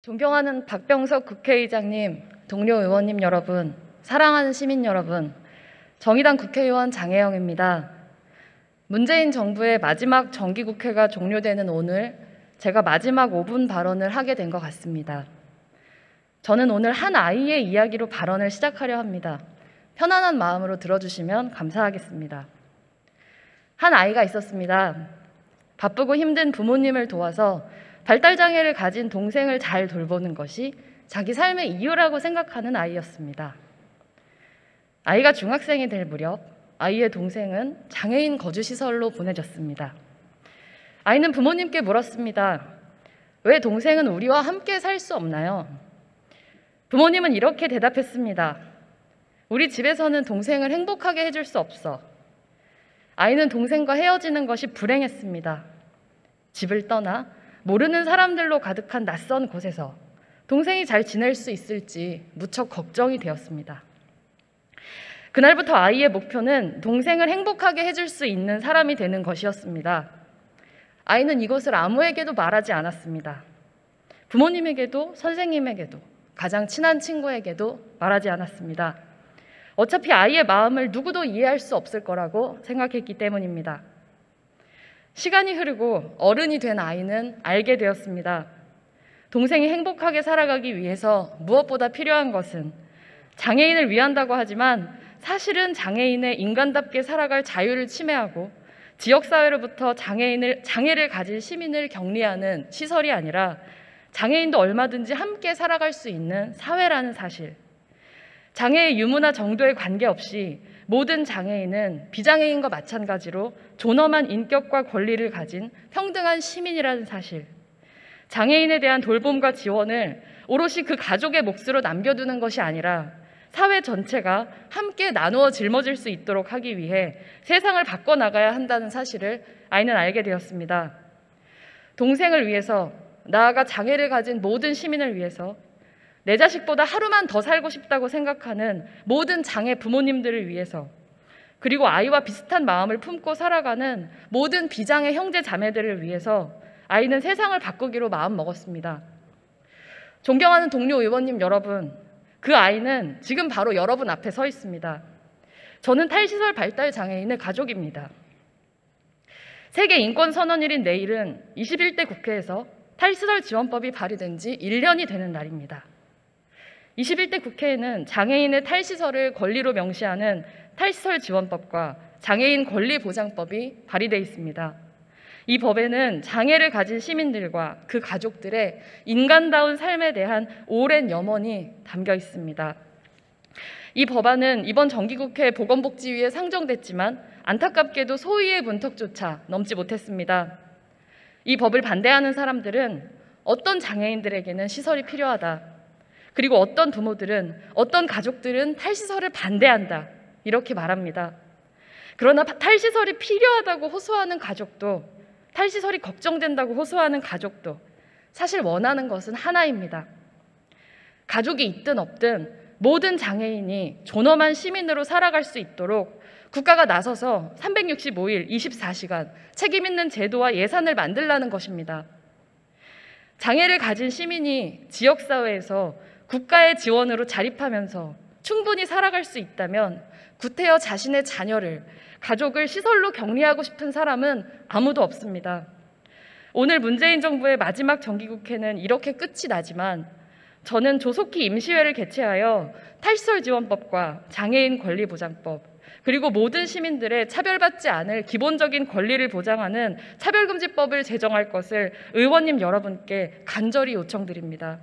존경하는 박병석 국회의장님, 동료 의원님 여러분, 사랑하는 시민 여러분, 정의당 국회의원 장혜영입니다. 문재인 정부의 마지막 정기국회가 종료되는 오늘 제가 마지막 5분 발언을 하게 된 것 같습니다. 저는 오늘 한 아이의 이야기로 발언을 시작하려 합니다. 편안한 마음으로 들어주시면 감사하겠습니다. 한 아이가 있었습니다. 바쁘고 힘든 부모님을 도와서 발달장애를 가진 동생을 잘 돌보는 것이 자기 삶의 이유라고 생각하는 아이였습니다. 아이가 중학생이 될 무렵 아이의 동생은 장애인 거주시설로 보내졌습니다. 아이는 부모님께 물었습니다. 왜 동생은 우리와 함께 살 수 없나요? 부모님은 이렇게 대답했습니다. 우리 집에서는 동생을 행복하게 해줄 수 없어. 아이는 동생과 헤어지는 것이 불행했습니다. 집을 떠나 모르는 사람들로 가득한 낯선 곳에서 동생이 잘 지낼 수 있을지 무척 걱정이 되었습니다. 그날부터 아이의 목표는 동생을 행복하게 해줄 수 있는 사람이 되는 것이었습니다. 아이는 이것을 아무에게도 말하지 않았습니다. 부모님에게도 선생님에게도 가장 친한 친구에게도 말하지 않았습니다. 어차피 아이의 마음을 누구도 이해할 수 없을 거라고 생각했기 때문입니다. 시간이 흐르고 어른이 된 아이는 알게 되었습니다. 동생이 행복하게 살아가기 위해서 무엇보다 필요한 것은 장애인을 위한다고 하지만 사실은 장애인의 인간답게 살아갈 자유를 침해하고 지역사회로부터 장애를 가진 시민을 격리하는 시설이 아니라 장애인도 얼마든지 함께 살아갈 수 있는 사회라는 사실. 장애의 유무나 정도에 관계없이 모든 장애인은 비장애인과 마찬가지로 존엄한 인격과 권리를 가진 평등한 시민이라는 사실. 장애인에 대한 돌봄과 지원을 오롯이 그 가족의 몫으로 남겨두는 것이 아니라 사회 전체가 함께 나누어 짊어질 수 있도록 하기 위해 세상을 바꿔나가야 한다는 사실을 아이는 알게 되었습니다. 동생을 위해서, 나아가 장애를 가진 모든 시민을 위해서, 내 자식보다 하루만 더 살고 싶다고 생각하는 모든 장애 부모님들을 위해서, 그리고 아이와 비슷한 마음을 품고 살아가는 모든 비장애 형제 자매들을 위해서 아이는 세상을 바꾸기로 마음먹었습니다. 존경하는 동료 의원님 여러분, 그 아이는 지금 바로 여러분 앞에 서 있습니다. 저는 탈시설 발달 장애인의 가족입니다. 세계 인권선언일인 내일은 21대 국회에서 탈시설 지원법이 발의된 지 1년이 되는 날입니다. 21대 국회에는 장애인의 탈시설을 권리로 명시하는 탈시설 지원법과 장애인 권리보장법이 발의되어 있습니다. 이 법에는 장애를 가진 시민들과 그 가족들의 인간다운 삶에 대한 오랜 염원이 담겨 있습니다. 이 법안은 이번 정기국회 보건복지위에 상정됐지만 안타깝게도 소위의 문턱조차 넘지 못했습니다. 이 법을 반대하는 사람들은 어떤 장애인들에게는 시설이 필요하다. 그리고 어떤 부모들은, 어떤 가족들은 탈시설을 반대한다. 이렇게 말합니다. 그러나 탈시설이 필요하다고 호소하는 가족도, 탈시설이 걱정된다고 호소하는 가족도 사실 원하는 것은 하나입니다. 가족이 있든 없든 모든 장애인이 존엄한 시민으로 살아갈 수 있도록 국가가 나서서 365일 24시간 책임 있는 제도와 예산을 만들라는 것입니다. 장애를 가진 시민이 지역사회에서 국가의 지원으로 자립하면서 충분히 살아갈 수 있다면 구태여 자신의 자녀를, 가족을 시설로 격리하고 싶은 사람은 아무도 없습니다. 오늘 문재인 정부의 마지막 정기국회는 이렇게 끝이 나지만 저는 조속히 임시회를 개최하여 탈시설 지원법과 장애인 권리보장법, 그리고 모든 시민들의 차별받지 않을 기본적인 권리를 보장하는 차별금지법을 제정할 것을 의원님 여러분께 간절히 요청드립니다.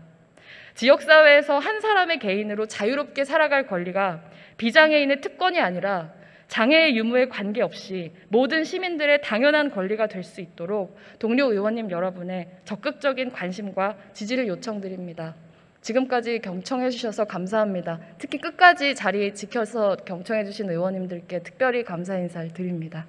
지역사회에서 한 사람의 개인으로 자유롭게 살아갈 권리가 비장애인의 특권이 아니라 장애의 유무에 관계없이 모든 시민들의 당연한 권리가 될 수 있도록 동료 의원님 여러분의 적극적인 관심과 지지를 요청드립니다. 지금까지 경청해 주셔서 감사합니다. 특히 끝까지 자리 지켜서 경청해 주신 의원님들께 특별히 감사 인사를 드립니다.